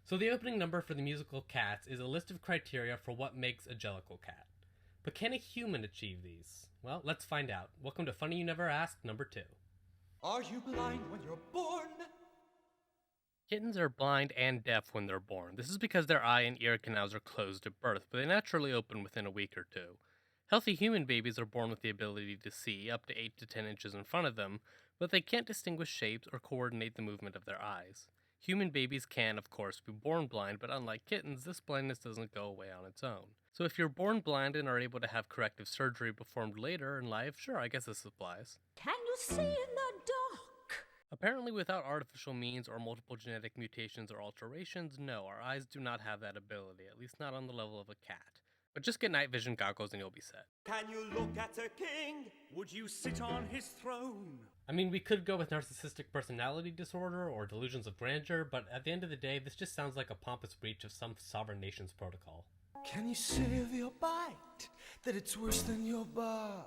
So the opening number for the musical Cats is a list of criteria for what makes a Jellicle cat. But can a human achieve these? Well, let's find out. Welcome to Funny You Never Asked, number 2. Are you blind when you're born? Kittens are blind and deaf when they're born. This is because their eye and ear canals are closed at birth, but they naturally open within a week or two. Healthy human babies are born with the ability to see up to 8 to 10 inches in front of them, but they can't distinguish shapes or coordinate the movement of their eyes. Human babies can, of course, be born blind, but unlike kittens, this blindness doesn't go away on its own. So if you're born blind and are able to have corrective surgery performed later in life, sure, I guess this applies. Can you see in the dark? Apparently without artificial means or multiple genetic mutations or alterations, no, our eyes do not have that ability, at least not on the level of a cat. But just get night vision goggles and you'll be set. Can you look at a king? Would you sit on his throne? I mean, we could go with narcissistic personality disorder or delusions of grandeur, but at the end of the day, this just sounds like a pompous breach of some sovereign nation's protocol. Can you say of your bite that it's worse than your bark?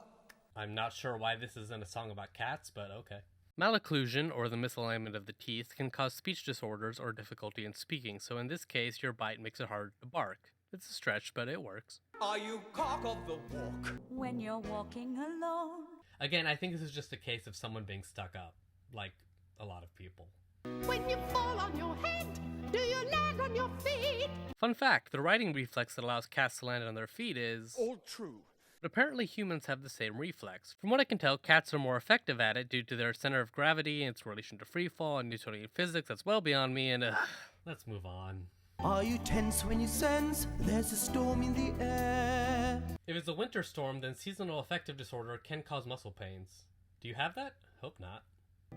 I'm not sure why this isn't a song about cats, but okay. Malocclusion, or the misalignment of the teeth, can cause speech disorders or difficulty in speaking, so in this case, your bite makes it hard to bark. It's a stretch, but it works. Are you cock of the walk? When you're walking alone. Again, I think this is just a case of someone being stuck up, like a lot of people. When you fall on your head, do you land on your feet? Fun fact, the riding reflex that allows cats to land on their feet is... All true. But apparently humans have the same reflex. From what I can tell, cats are more effective at it due to their center of gravity and its relation to freefall and Newtonian physics that's well beyond me, and let's move on. Are you tense when you sense there's a storm in the air? If it's a winter storm, then seasonal affective disorder can cause muscle pains. Do you have that? Hope not.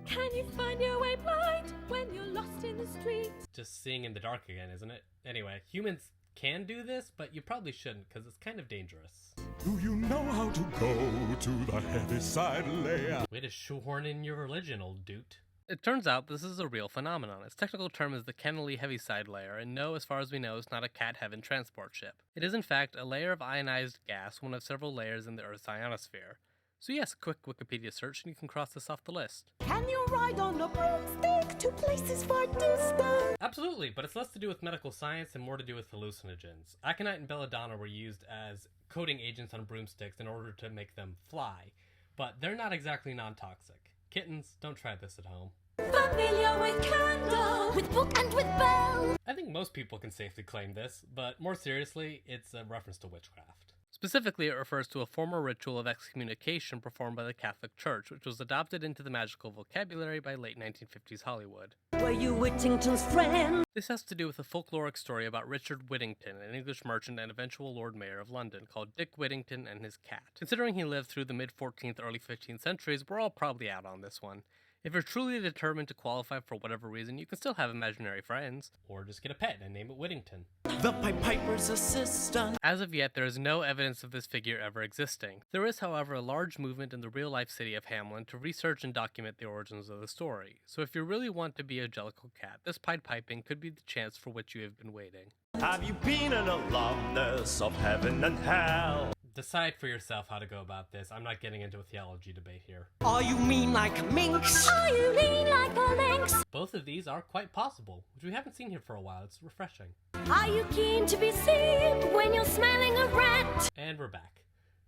Can you find your way blind when you're lost in the streets? Just seeing in the dark again, isn't it? Anyway, humans can do this, but you probably shouldn't, because it's kind of dangerous. Do you know how to go to the heavy side layer? Way to shoehorn in your religion, old dude. It turns out this is a real phenomenon. Its technical term is the Kennelly Heaviside Layer, and no, as far as we know, it's not a cat heaven transport ship. It is in fact a layer of ionized gas, one of several layers in the Earth's ionosphere. So yes, a quick Wikipedia search and you can cross this off the list. Can you ride on a broomstick to places far distant? Absolutely, but it's less to do with medical science and more to do with hallucinogens. Aconite and belladonna were used as coating agents on broomsticks in order to make them fly, but they're not exactly non-toxic. Kittens, don't try this at home. Familiar with candle, with book and with bell. I think most people can safely claim this, but more seriously, it's a reference to witchcraft. Specifically, it refers to a formal ritual of excommunication performed by the Catholic Church, which was adopted into the magical vocabulary by late 1950s Hollywood. Were you Whittington's friend? This has to do with a folkloric story about Richard Whittington, an English merchant and eventual Lord Mayor of London, called Dick Whittington and his cat. Considering he lived through the mid-14th, early 15th centuries, we're all probably out on this one. If you're truly determined to qualify for whatever reason, you can still have imaginary friends, or just get a pet and name it Whittington. The Pied Piper's assistant. As of yet, there is no evidence of this figure ever existing. There is, however, a large movement in the real-life city of Hamelin to research and document the origins of the story. So if you really want to be a Jellicle cat, this Pied Piping could be the chance for which you have been waiting. Have you been an alumnus of heaven and hell? Decide for yourself how to go about this. I'm not getting into a theology debate here. Are you mean like a minx? Are you lean like a lynx? Both of these are quite possible, which we haven't seen here for a while. It's refreshing. Are you keen to be seen when you're smelling a rat? And we're back.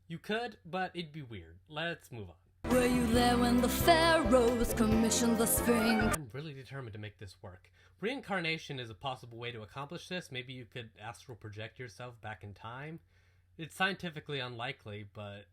You could, but it'd be weird. Let's move on. Were you there when the pharaohs commissioned the Sphinx? I'm really determined to make this work. Reincarnation is a possible way to accomplish this. Maybe you could astral project yourself back in time. It's scientifically unlikely, but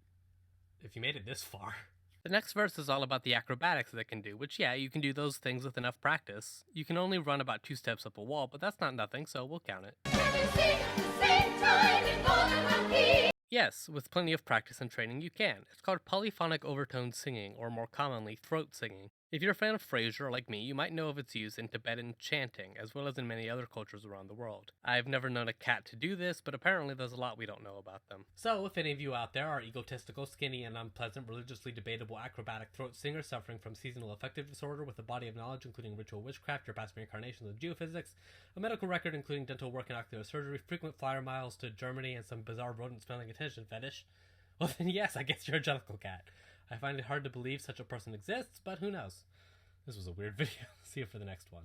if you made it this far. The next verse is all about the acrobatics that it can do, which yeah, you can do those things with enough practice. You can only run about 2 steps up a wall, but that's not nothing, so we'll count it. Can you sing at the same time in one and one key? Yes, with plenty of practice and training you can. It's called polyphonic overtone singing, or more commonly, throat singing. If you're a fan of Frasier, like me, you might know of its use in Tibetan chanting, as well as in many other cultures around the world. I've never known a cat to do this, but apparently there's a lot we don't know about them. So, if any of you out there are egotistical, skinny, and unpleasant, religiously debatable acrobatic throat singers suffering from seasonal affective disorder with a body of knowledge including ritual witchcraft, your past reincarnations of geophysics, a medical record including dental work and ocular surgery, frequent flyer miles to Germany, and some bizarre rodent-smelling attention fetish, well then yes, I guess you're a Jellicle cat. I find it hard to believe such a person exists, but who knows? This was a weird video. See you for the next one.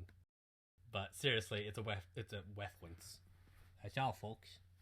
But seriously, it's a Wethwins. Ciao, folks.